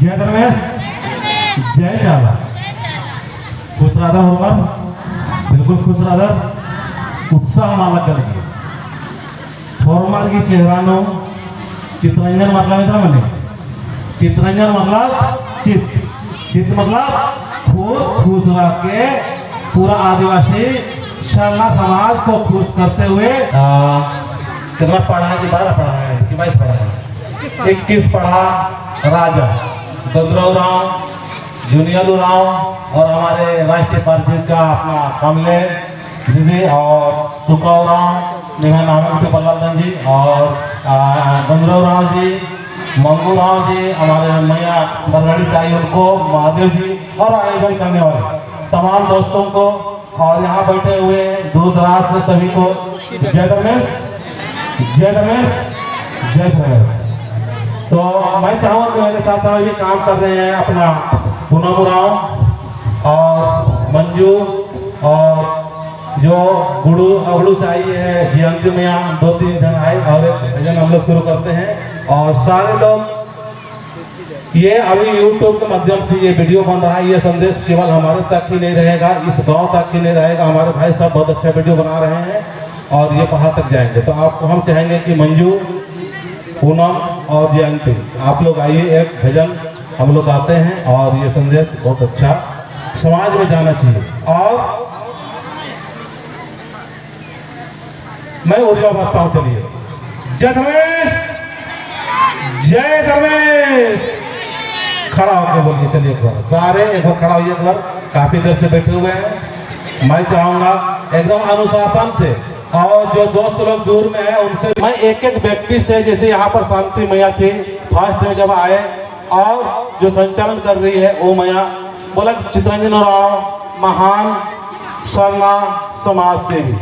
जय धर्मेश, जय चाला। खुश राधा होकर बिल्कुल खुश राधा उत्साह मालक लगी फॉर्मर की चेहरा नो चित्ररंजन मतलब इतना मने चित्ररंजन मतलब चित्त मतलब खुश रह के पूरा आदिवासी शरणा समाज को खुश करते हुए कितना पढ़ा है कि 12 पढ़ा है कि 22 पढ़ा है 21 पढ़ा राजा गदराव राव जूनियर राव और हमारे राष्ट्रीय पार्षद का अपना कमले दीदी और सुखाव राव निहान पल्लाल जी और गंगराव राव जी मंगू राव जी हमारे मैया बरगढ़ी से आई उनको महादेव जी और आयोजन करने वाले तमाम दोस्तों को और यहाँ बैठे हुए दूर दराज से सभी को जय धर्मेश, जय धर्मेश, जय धर्मेश। तो मैं चाहूँगा कि मेरे साथ में भी काम कर रहे हैं अपना पूनम राव और मंजू और जो गुड़ू अगड़ू से आई है जयंती मैया 2-3 जन आए और एक भजन हम लोग शुरू करते हैं और सारे लोग ये अभी YouTube के माध्यम से ये वीडियो बन रहा है। ये संदेश केवल हमारे तक ही नहीं रहेगा, इस गांव तक ही नहीं रहेगा। हमारे भाई साहब बहुत अच्छा वीडियो बना रहे हैं और ये पहाड़ तक जाएंगे। तो आपको हम चाहेंगे कि मंजू पूनम और जयंती आप लोग आइए, एक भजन हम लोग गाते हैं और ये संदेश बहुत अच्छा समाज में जाना चाहिए। और मैं ऊर्जा भरता हूँ। चलिए जय धर्मेश, जय धर्मेश। खड़ा होकर बोलिए। चलिए एक बार सारे एक बार खड़ा होइए। एक बार काफी देर से बैठे हुए हैं। मैं चाहूंगा एकदम अनुशासन से और जो दोस्त लोग दूर में हैं उनसे मैं एक एक व्यक्ति से, जैसे यहाँ पर शांति मैया थी फर्स्ट में जब आए और जो संचालन कर रही है वो मैया बोला चित्ररंजन राव महान शरणा समाज सेवी।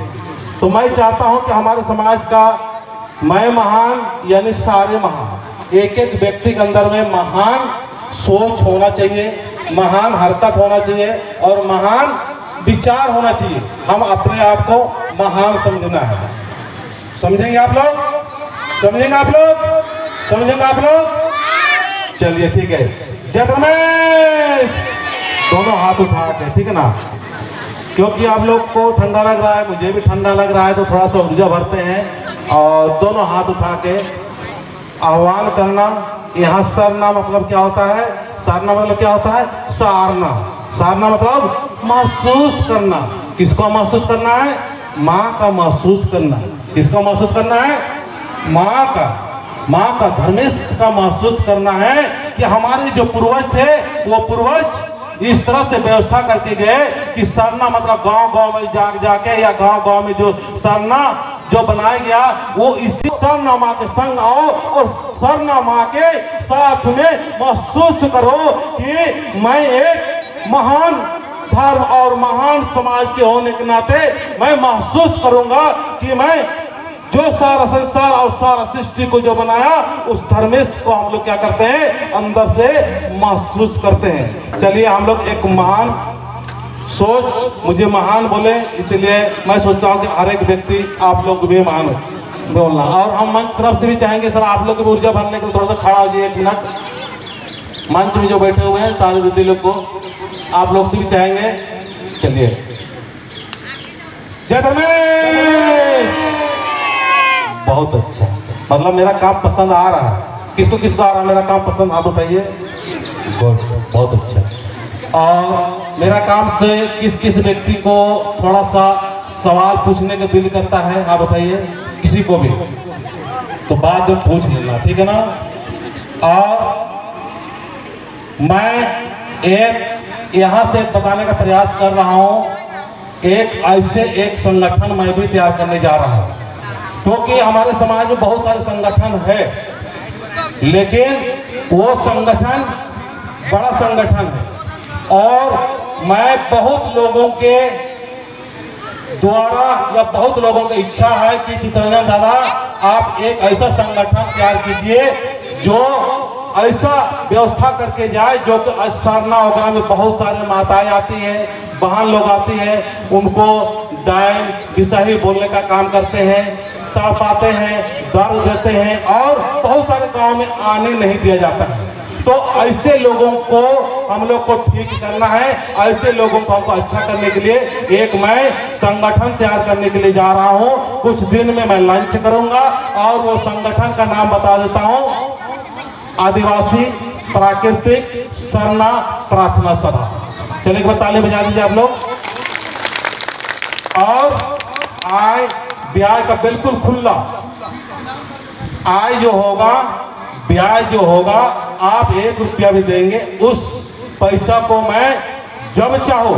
तो मैं चाहता हूँ कि हमारे समाज का मैं महान यानी सारे महान, एक एक व्यक्ति के अंदर में महान सोच होना चाहिए, महान हरकत होना चाहिए और महान विचार होना चाहिए। हम अपने आप को महान समझना है। समझेंगे आप लोग? समझेंगे आप लोग? समझेंगे आप लोग? चलिए ठीक है। जय धर्मेश। दोनों हाथ उठा के, ठीक है ना? क्योंकि आप लोग को ठंडा लग रहा है, मुझे भी ठंडा लग रहा है, तो थोड़ा सा ऊर्जा भरते हैं और दोनों हाथ उठा के आह्वान करना। यहाँ सरना मतलब क्या होता है? सरना मतलब क्या होता है? सारना। सारना मतलब महसूस करना। किसको महसूस करना है? माँ का महसूस करना। किसका महसूस करना है? माँ का। माँ का, धर्मेश का महसूस करना है कि हमारे जो पूर्वज थे वो पूर्वज इस तरह से व्यवस्था करके गए कि सरना मतलब गांव-गांव में जाके या गांव-गांव में जो सरना जो बनाया गया वो इसी सरना माँ के संग आओ और सरना माँ के साथ में महसूस करो कि मैं एक महान धर्म और महान समाज के होने के नाते मैं महसूस करूंगा कि मैं जो सारा संसार और सारा सृष्टि को जो बनाया उस धर्मेश को हम लोग क्या करते हैं? अंदर से महसूस करते हैं। चलिए हम लोग एक महान सोच, मुझे महान बोले इसलिए मैं सोचता हूँ कि हर एक व्यक्ति आप लोग भी महान बोलना। और हम मंच तरफ से भी चाहेंगे सर आप लोग की ऊर्जा भरने के लिए थोड़ा सा खड़ा हो जाइए 1 मिनट। मंच में जो बैठे हुए हैं सारे दीदी लोग को आप लोग से भी चाहेंगे। चलिए जय धर्मेश। बहुत अच्छा, मतलब मेरा काम पसंद आ रहा है। किसको किसको आ रहा है मेरा काम पसंद? हाथ उठाइए। बहुत अच्छा। और मेरा काम से किस किस व्यक्ति को थोड़ा सा सवाल पूछने का दिल करता है? हाथ उठाइए। किसी को भी तो बाद में पूछ लेना, ठीक है ना? और मैं एक यहाँ से बताने का प्रयास कर रहा हूँ, एक ऐसे एक संगठन मैं भी तैयार करने जा रहा हूँ। क्योंकि हमारे समाज में बहुत सारे संगठन है लेकिन वो संगठन बड़ा संगठन है और मैं बहुत लोगों के द्वारा या बहुत लोगों की इच्छा है कि चित्ररंजन दादा आप एक ऐसा संगठन तैयार कीजिए जो ऐसा व्यवस्था करके जाए जो कि सरना वगैरह में बहुत सारे माताएं आती हैं, बहन लोग आती हैं, उनको डायन विषही बोलने का काम करते हैं, तड़पाते हैं, दर्द देते हैं और बहुत सारे गांव में आने नहीं दिया जाता है। तो ऐसे लोगों को हम लोग को ठीक करना है, ऐसे लोगों को हमको अच्छा करने के लिए एक मैं संगठन तैयार करने के लिए जा रहा हूं। कुछ दिन में मैं लंच करूंगा और वो संगठन का नाम बता देता हूं, आदिवासी प्राकृतिक सरना प्रार्थना सभा। चलिए एक बार ताली बजा दीजिए आप लोग। और आय ब्याज का बिल्कुल खुला, आय जो होगा ब्याज जो होगा आप 1 रुपया भी देंगे, उस पैसा को मैं जब चाहो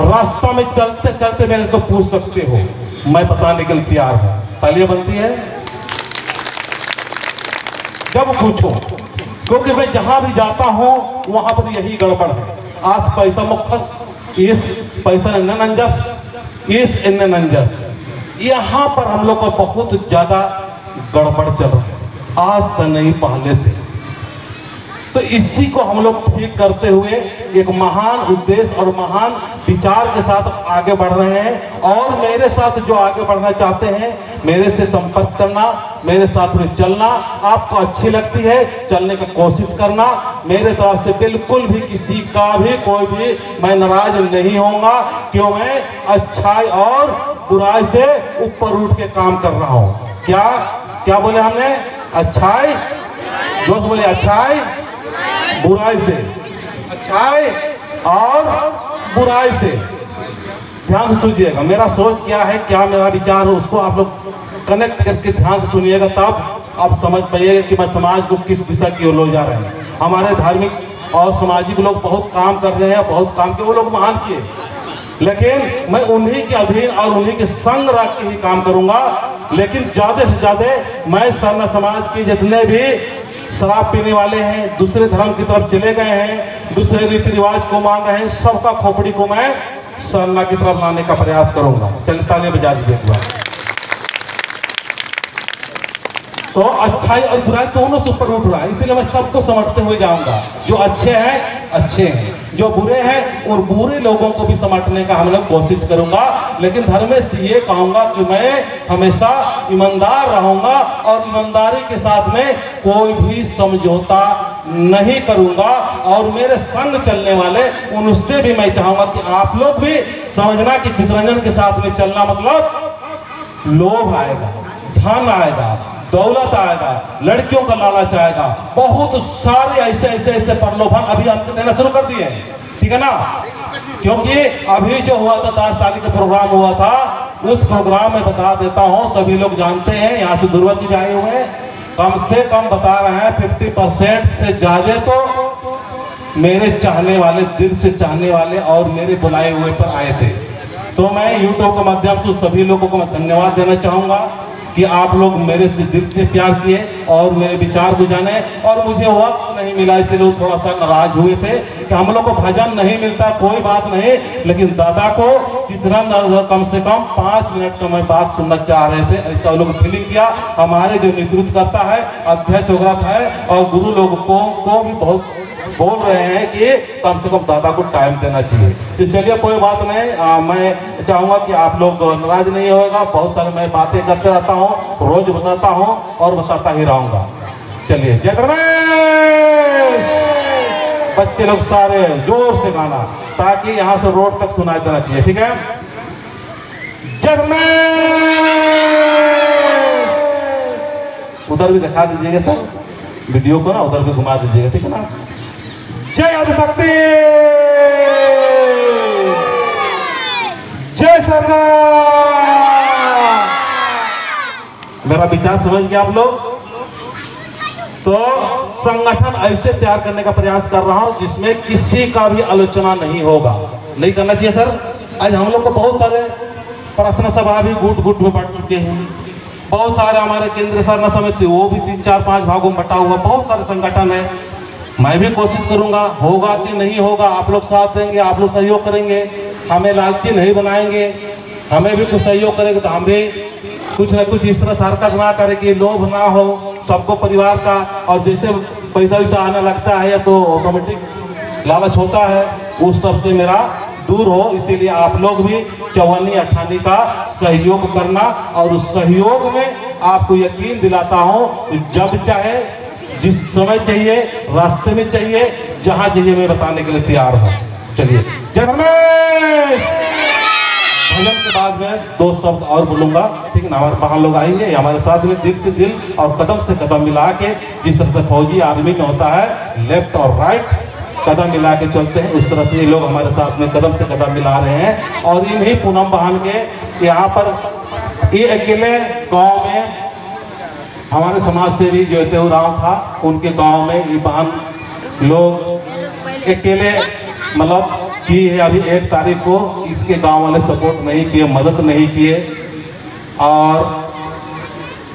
रास्ता में चलते चलते मेरे को पूछ सकते हो, मैं बताने के लिए तैयार हूं। तालियां बनती है जब पूछो, क्योंकि मैं जहां भी जाता हूं वहां पर यही गड़बड़ है। आज पैसा मुखस, इस पैसा नंजस, इस नंजस, यहाँ पर हम लोग को बहुत ज्यादा गड़बड़ चल रहा है आज से नहीं पहले से। तो इसी को हम लोग ठीक करते हुए एक महान उद्देश्य और महान विचार के साथ आगे बढ़ रहे हैं। और मेरे साथ जो आगे बढ़ना चाहते हैं, मेरे से संपर्क करना, मेरे साथ में चलना, आपको अच्छी लगती है चलने की कोशिश करना। मेरे तरफ से बिल्कुल भी किसी का भी कोई भी मैं नाराज नहीं होऊंगा, क्यों मैं अच्छाई और बुराई से ऊपर उठ के काम कर रहा हूं। क्या क्या बोले हमने? अच्छाई, दोस्त बोले अच्छाई बुराई से, अच्छाई और बुराई से। ध्यान से सुनिएगा, मेरा सोच क्या है, क्या मेरा विचार है, उसको आप लोग कनेक्ट करके ध्यान से सुनिएगा, तब आप समझ पाइएगा कि मैं समाज को किस दिशा की ओर ले जा रहे हैं। हमारे धार्मिक और सामाजिक लोग बहुत काम कर रहे हैं, बहुत काम किए, वो लोग महान किए, लेकिन मैं उन्हीं के अधीन और उन्हीं के संग रख के ही काम करूंगा। लेकिन ज्यादा से ज्यादा मैं सरना समाज के जितने भी शराब पीने वाले हैं, दूसरे धर्म की तरफ चले गए हैं, दूसरे रीति रिवाज को मान रहे हैं, सबका खोपड़ी को मैं सरना की तरफ लाने का प्रयास करूंगा। चलिए तालियां बजा दीजिए एक बार। तो अच्छाई और बुराई दोनों से ऊपर उठ रहा है, इसीलिए मैं सबको समझते हुए जाऊंगा। जो अच्छे हैं अच्छे हैं, जो बुरे हैं और बुरे लोगों को भी समझने का हम लोग कोशिश करूंगा। लेकिन धर्मेश ये कहूंगा कि मैं हमेशा ईमानदार रहूंगा और ईमानदारी के साथ में कोई भी समझौता नहीं करूंगा। और मेरे संग चलने वाले उनसे भी मैं चाहूंगा कि आप लोग भी समझना कि चितरंजन के साथ में चलना मतलब लोभ आएगा, धन आएगा, दौलत आएगा, लड़कियों का लालच आएगा, बहुत सारे ऐसे प्रलोभन अभी हमको देना शुरू कर दिए हैं, ठीक है ना। क्योंकि अभी जो हुआ था 10 तारीख का प्रोग्राम हुआ था, उस प्रोग्राम में बता देता हूं, सभी लोग जानते हैं, यहाँ से दुर्वा जी भी आए हुए हैं, कम से कम बता रहे हैं 50% से ज्यादा तो मेरे चाहने वाले, दिल से चाहने वाले और मेरे बुलाए हुए पर आए थे। तो मैं यूट्यूब के माध्यम से सभी लोगों को मैं धन्यवाद देना चाहूंगा कि आप लोग मेरे से दिल से प्यार किए और मेरे विचार को जाने। और मुझे वक्त नहीं मिला, इसलिए लोग थोड़ा सा नाराज हुए थे कि हम लोग को भजन नहीं मिलता, कोई बात नहीं, लेकिन दादा को जितना कम से कम 5 मिनट का मैं बात सुनना चाह रहे थे, ऐसा लोग फीलिंग किया। हमारे जो नेतृत्व करता है, अध्यक्ष होगा है और गुरु लोगों को भी बहुत बोल रहे हैं कि कम से कम दादा को टाइम देना चाहिए। तो चलिए कोई बात नहीं, मैं चाहूंगा कि आप लोग नाराज नहीं होगा। बहुत सारे मैं बातें करते रहता हूँ, रोज बताता हूँ और बताता ही रहूंगा। चलिए जय धर्मेश, बच्चे लोग सारे जोर से गाना, ताकि यहाँ से रोड तक सुनाई देना चाहिए, ठीक है। जय धर्मेश, उधर भी दिखा दीजिएगा सर, वीडियो को ना उधर भी घुमा दीजिएगा, ठीक है ना। जय आदिशक्ति, जय सरना। मेरा विचार समझ गया आप लोग। तो संगठन ऐसे तैयार करने का प्रयास कर रहा हूं जिसमें किसी का भी आलोचना नहीं होगा, नहीं करना चाहिए सर। आज हम लोग को बहुत सारे प्रार्थना सभा भी गुट में बांट चुके हैं, बहुत सारे हमारे केंद्र सरना समिति वो भी 3, 4, 5 भागों में बटा हुआ, बहुत सारे संगठन है। मैं भी कोशिश करूंगा, होगा कि नहीं होगा, आप लोग साथ देंगे, आप लोग सहयोग करेंगे, हमें लालची नहीं बनाएंगे, हमें भी कुछ सहयोग करेंगे तो हम भी कुछ न कुछ इस तरह से हरकत ना करें कि लोभ ना हो सबको परिवार का। और जैसे पैसा वैसा आने लगता है तो ऑटोमेटिक लालच होता है, उस सब से मेरा दूर हो। इसीलिए आप लोग भी 54-58 का सहयोग करना। और उस सहयोग में आपको यकीन दिलाता हूं, जब चाहे जिस समय चाहिए, रास्ते में चाहिए, जहां चाहिए मैं बताने के लिए तैयार हूं। चलिए, जय धर्मेश। भजन के बाद में 2 शब्द और बोलूंगा, ठीक है ना। हमारे वहां लोग आएंगे हमारे साथ में, दिल से दिल और कदम से कदम मिला के, जिस तरह से फौजी आर्मी में होता है लेफ्ट और राइट कदम मिला के चलते हैं, उस तरह से ये लोग हमारे साथ में कदम से कदम मिला रहे हैं। और इन्हीं पूनम बहन के यहाँ पर ये अकेले गांव में हमारे समाज से भी जो देवराव था, उनके गांव में ये बहन लोग अकेले मतलब की है। अभी 1 तारीख को इसके गांव वाले सपोर्ट नहीं किए, मदद नहीं किए, और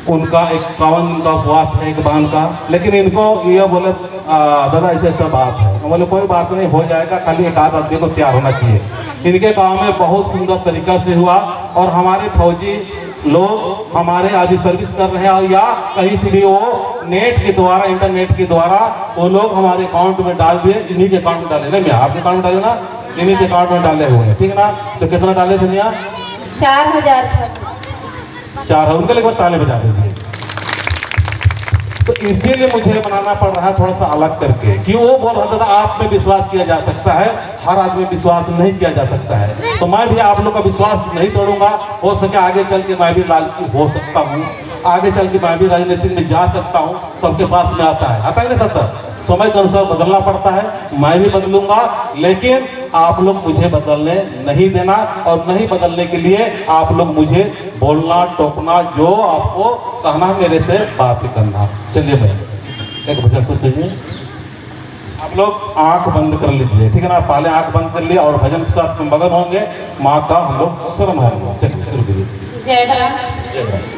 उनका 51 का उपवास है एक बहन का। लेकिन इनको ये बोले दादा ऐसे ऐसा बात है, तो बोले कोई बात नहीं, हो जाएगा, खाली एक आध आदमी को तैयार होना चाहिए। इनके गांव में बहुत सुंदर तरीका से हुआ, और हमारे फौजी लोग हमारे अभी सर्विस कर रहे हैं, या कहीं से भी वो नेट के द्वारा, इंटरनेट के द्वारा वो लोग हमारे अकाउंट में डाल दिए। इन्हीं के अकाउंट में डाले ना, मैं आपके अकाउंट में डाले ना, इन्हीं के अकाउंट में डाले हुए हैं, ठीक है ना। तो कितना डाले दुनिया? 4000। 4 है, उनके लिए ताले बजा दीजिए। तो इसीलिए मुझे बनाना पड़ रहा है थोड़ा सा अलग करके, कि वो बोल रहा था आप में विश्वास किया जा सकता है, हर आदमी विश्वास नहीं किया जा सकता है। तो मैं भी आप लोग का विश्वास नहीं तोड़ूंगा। हो सके आगे चल के मैं भी लालची हो सकता हूँ, आगे चल के मैं भी राजनीति में जा सकता हूँ, सबके पास में आता है ना सत्ता। समय के अनुसार बदलना पड़ता है, मैं भी बदलूंगा, लेकिन आप लोग मुझे बदलने नहीं देना, और नहीं बदलने के लिए आप लोग मुझे बोलना, टोकना, जो आपको कहना मेरे से बात करना। चलिए मैं एक भजन सुन लीजिए, आप लोग आंख बंद कर लीजिए, ठीक है ना। पहले आंख बंद कर लिए और भजन के साथ में मगन होंगे, माँ का हम लोग शरण होंगे। चलिए शुरू कीजिए। जय राम। जय राम।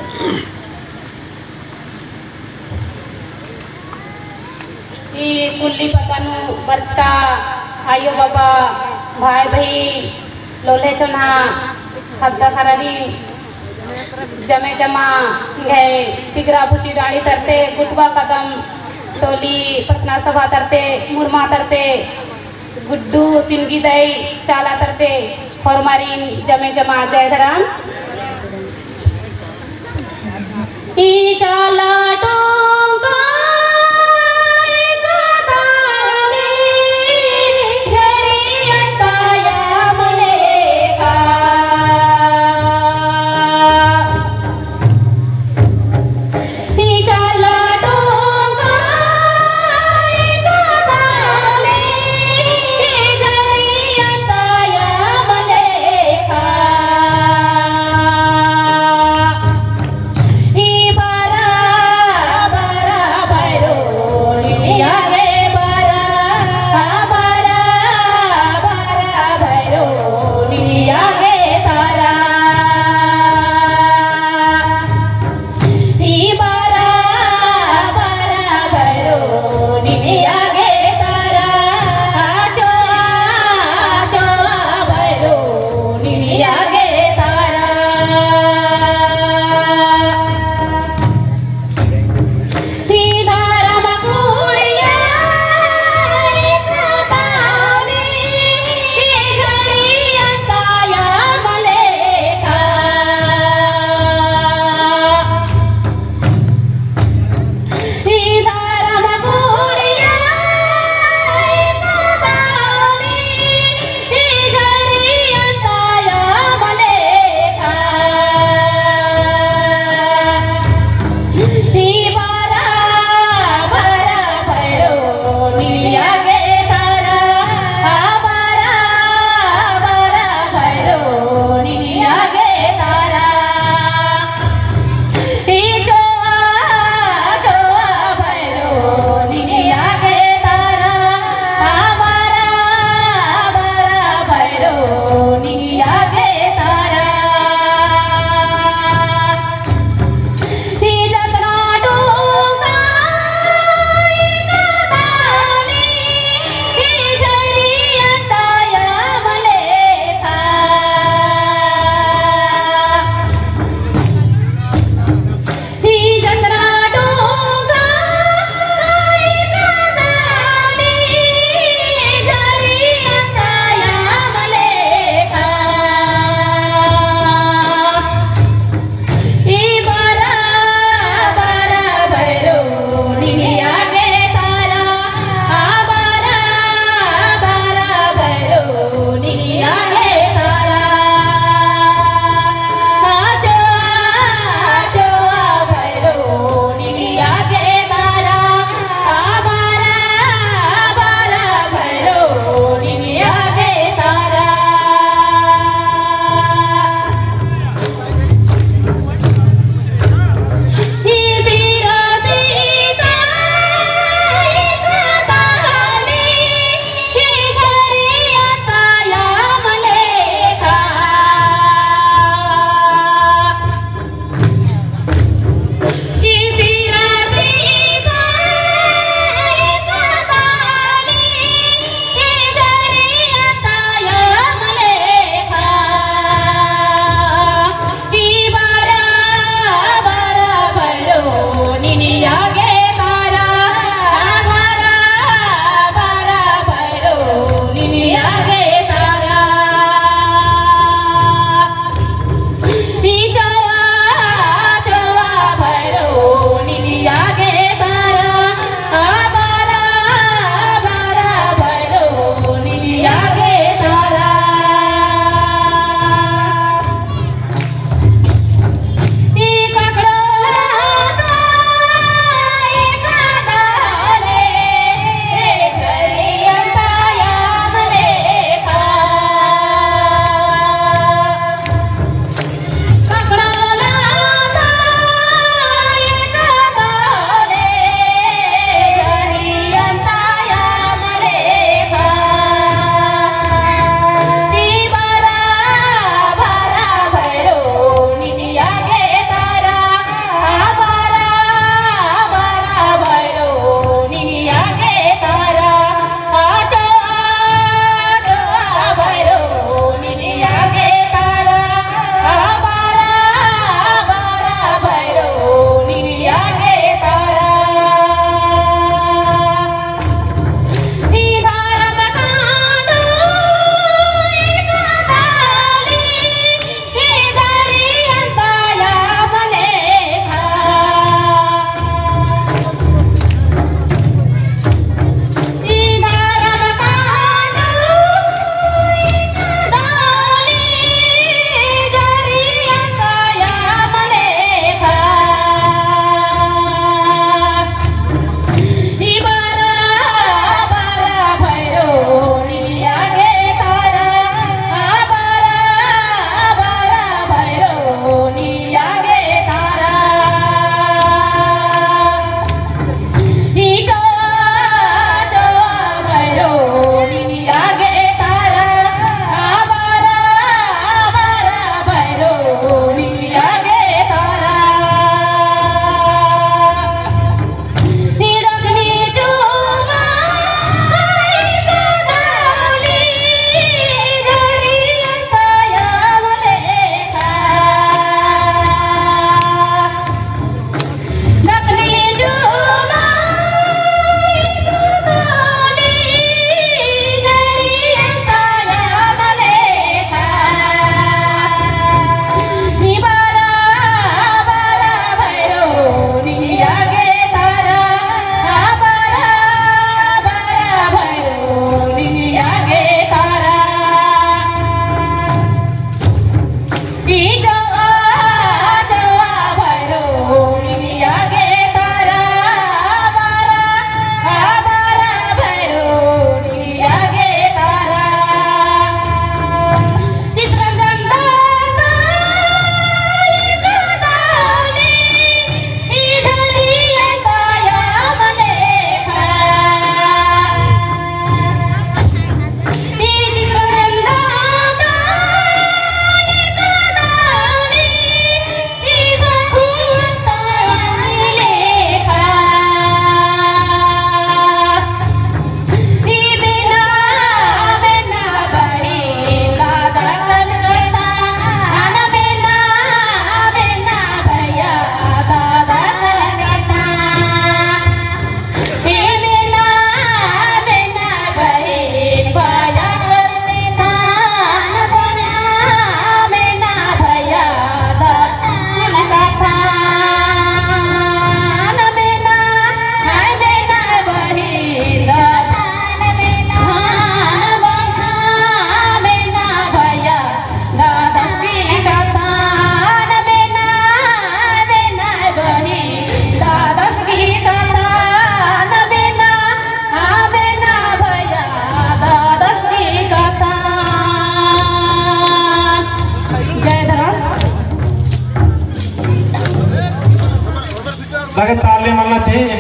कुल्ली पतनु बचका आयो बाबा भाई भाई लोले चन्हा हद्दा खरानी जमे जमा सिंघे तिगरा बुची डाणी तरते गुटवा कदम टोली पटना सभा तरते मुरमा तरते गुड्डू सिंगी दई चाला तरते फरमारीन जमे जमा। जय धराम। ई चाला डोंगा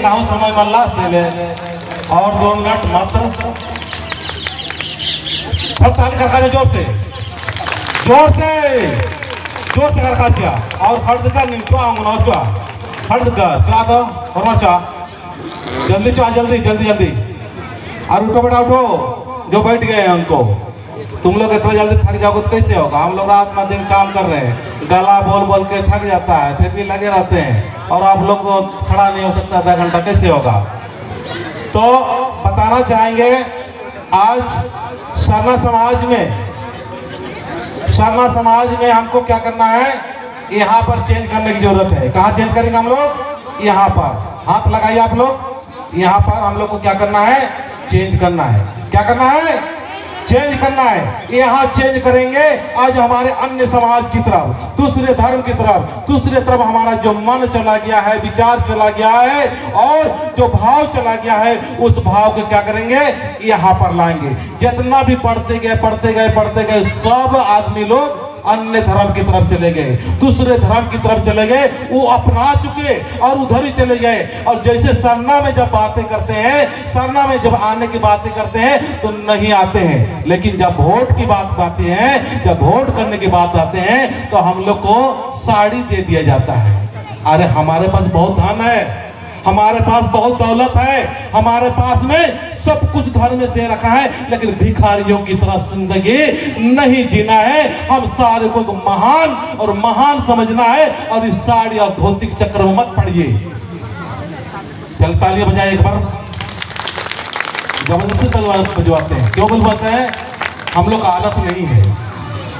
गाँव समय मल्ला से ले और 2 मिनट मात्र। ताली खड़का दे जोर से खड़का चिया और फर्द कर नहीं चुआ और चुआ फर्द कर चुआ दो और चुआ जल्दी चुआ जल्दी और उठो बेटा उठो जो बैठ गए हैं उनको। तुम लोग इतना जल्दी थक जाओगे तो कैसे होगा? हम लोग रात में दिन काम कर रहे हैं, गला बोल के थक जाता है, फिर भी लगे रहते हैं और आप लोग को खड़ा नहीं हो सकता 10 घंटा, कैसे होगा? तो बताना चाहेंगे आज सरना समाज में हमको क्या करना है, यहाँ पर चेंज करने की जरूरत है। कहाँ चेंज करेंगे हम लोग? यहाँ पर। हाथ लगाइए आप लोग। यहाँ पर हम लोग को क्या करना है? चेंज करना है। क्या करना है? चेंज करना है। यहाँ चेंज करेंगे आज हमारे अन्य समाज की तरफ, दूसरे धर्म की तरफ हमारा जो मन चला गया है, विचार चला गया है और जो भाव चला गया है, उस भाव को क्या करेंगे? यहाँ पर लाएंगे। जितना भी पढ़ते गए सब आदमी लोग अन्य धर्म की तरफ चले गए, दूसरे धर्म की तरफ चले गए, वो अपना चुके और उधर ही चले गए। और जैसे सरना में जब बातें करते हैं, सरना में जब आने की बातें करते हैं तो नहीं आते हैं, लेकिन जब वोट की बात आती है, जब वोट करने की बात आते हैं तो हम लोग को साड़ी दे दिया जाता है। अरे हमारे पास बहुत धन है, हमारे पास बहुत दौलत है, हमारे पास में सब कुछ धर्म में दे रखा है, लेकिन भिखारियों की तरह जिंदगी नहीं जीना है। हम सारे को महान समझना है और इस साड़ी और धोती के चक्कर में मत पड़िए। चल तालियां बजाए एक बार, जबरदस्ती तलवार बजवाते हैं। क्यों बजवाते हैं? हम लोग का आदत नहीं है।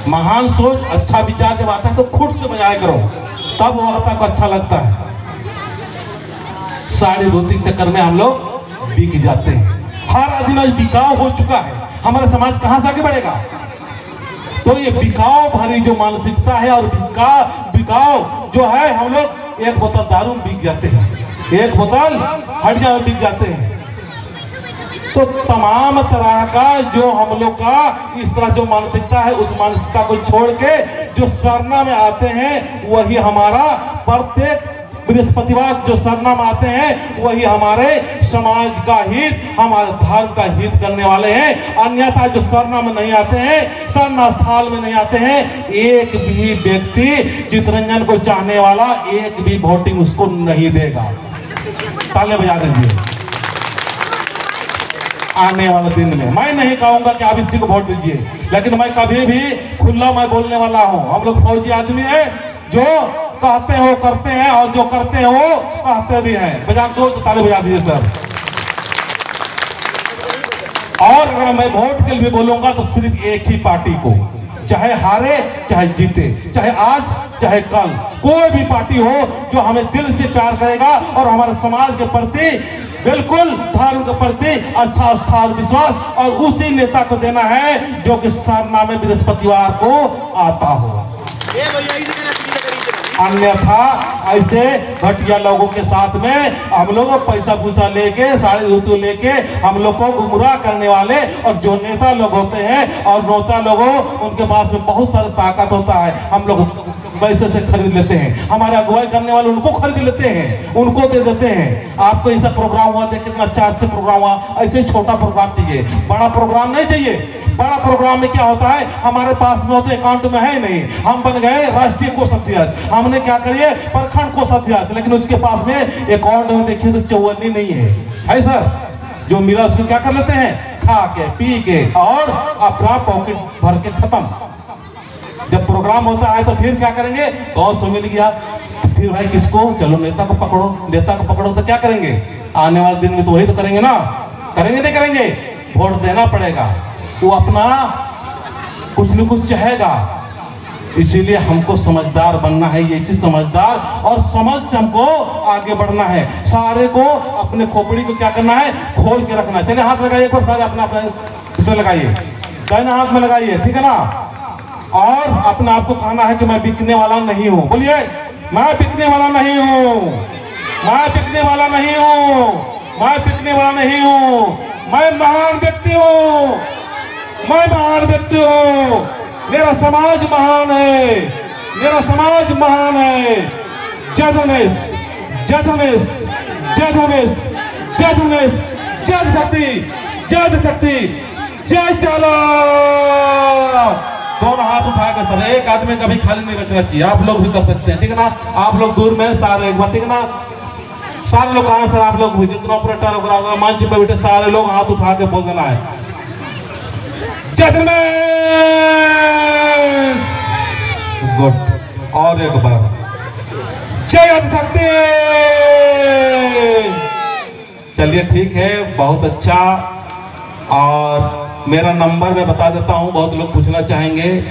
महान सोच, अच्छा विचार जब आता है तो खुद से बजाया करो, तब वक्त आपको अच्छा लगता है। साड़ी धोती के चक्कर में हम लोग बिक जाते हैं। हर आदमी आज बिकाव हो चुका है। हमारा समाज कहां से आगे बढ़ेगा? तो ये बिकाव भरी जो मानसिकता है और बिकाव जो है, हम लोग एक बोतल दारू में बिक जाते हैं, एक बोतल हड्डियां में बिक जाते हैं। तो तमाम तरह का जो हम लोग का इस तरह जो मानसिकता है, उस मानसिकता को छोड़ के जो सरना में आते हैं, वही हमारा प्रत्येक बृहस्पतिवार जो सरना में आते हैं, वही हमारे समाज का हित, हमारे धर्म का हित करने वाले हैं। अन्यथा जो सरना में नहीं आते हैं, सरना स्थल में नहीं आते हैं, एक भी व्यक्ति चितरंजन को चाहने वाला एक भी वोटिंग उसको नहीं देगा। तालियां बजा दीजिए। आने वाले दिन में मैं नहीं कहूंगा कि आप इसी को वोट दीजिए, लेकिन मैं कभी भी खुला मैं बोलने वाला हूं। हम लोग फौजी आदमी है, जो कहते हैं वो करते हैं और जो करते हैं वो कहते भी हैं। बजा दो तो ताली बजा दीजिए सर। और अगर मैं वोट के लिए बोलूंगा तो सिर्फ एक ही पार्टी को, चाहे हारे चाहे जीते, चाहे आज चाहे कल, कोई भी पार्टी हो जो हमें दिल से प्यार करेगा और हमारे समाज के प्रति बिल्कुल धर्म के प्रति अच्छा आस्था और विश्वास, और उसी नेता को देना है जो कि सरना में बृहस्पतिवार को आता हो। अन्यथा ऐसे घटिया लोगों के साथ में हम लोग पैसा पूसा लेके, साड़ी धोती लेके हम लोग को गुमराह करने वाले, और जो नेता लोग होते हैं और नेता लोगों उनके पास में बहुत सारा ताकत होता है, हम लोग पैसे से खरीद लेते हैं। हमारे अगुवाई करने वाले उनको खरीद लेते हैं, उनको दे देते हैं। आपको ऐसा प्रोग्राम हुआ, देख कितना अच्छा से प्रोग्राम हुआ, ऐसे छोटा प्रोग्राम चाहिए, बड़ा प्रोग्राम नहीं चाहिए। बड़ा प्रोग्राम में क्या होता है, हमारे पास में होते अकाउंट में है नहीं, हम बन गए राष्ट्रीय कोषाध्यक्ष, हमने क्या करिए प्रखंड कोषाध्यक्ष, लेकिन उसके पास में अकाउंट में देखिए तो 54 नहीं है सर। जो मिला उसको क्या कर लेते हैं, खा के पी के और अपना पॉकेट भर के खत्म। जब प्रोग्राम होता है तो फिर क्या करेंगे, गाँव से मिल गया, फिर भाई किसको, चलो नेता को पकड़ो, तो क्या करेंगे? आने वाले दिन में तो वही तो करेंगे ना, करेंगे नहीं करेंगे? वोट देना पड़ेगा, वो अपना कुछ न कुछ चाहेगा। इसीलिए हमको समझदार बनना है, ऐसी समझदार और समझ से हमको आगे बढ़ना है। सारे को अपने खोपड़ी को क्या करना है, खोल के रखना है। चलिए हाथ लगाइए एक बार, सारे अपना अपना इसमें लगाइए, दाहिने हाथ में लगाइए, ठीक है ना। और अपने आप को कहना है कि मैं बिकने वाला नहीं हूँ। बोलिए, मैं बिकने वाला नहीं हूँ, मैं बिकने वाला नहीं हूँ, मैं बिकने वाला नहीं हूँ, मैं महान व्यक्ति हूँ, मैं महान व्यक्ति हूँ, मेरा समाज महान है, मेरा समाज महान है। जय धर्मेश, जय धर्मेश, जय धर्मेश, जय धर्मेश, जय शक्ति, जय शक्ति, जय चाला। दोनों हाथ उठा के सर, एक आदमी कभी खाली नहीं रखना चाहिए। आप लोग भी कर सकते हैं, ठीक है ना। आप लोग दूर में सारे एक बार, ठीक है ना, सारे लोग आना सर। आप लोग भी जितना ऑपरेटर होगा मंच पे बैठे सारे लोग हाथ उठा के बोल देना है जय धर्मेश। गुड, और एक बार जय शक्ति। चलिए ठीक है, बहुत अच्छा। और मेरा नंबर मैं बता देता हूँ, बहुत लोग पूछना चाहेंगे,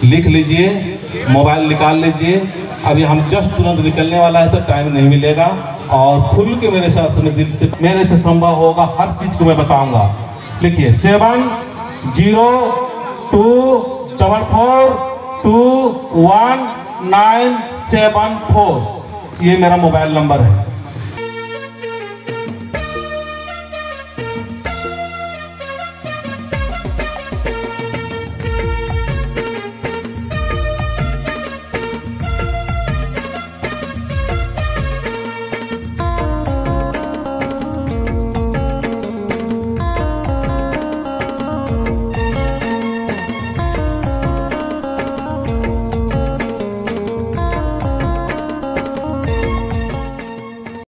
लिख लीजिए, मोबाइल निकाल लीजिए। अभी हम जस्ट तुरंत निकलने वाला है तो टाइम नहीं मिलेगा। और खुल के मेरे साथ दिल से मेरे से संभव होगा हर चीज को मैं बताऊंगा। लिखिए 7024421974, ये मेरा मोबाइल नंबर है।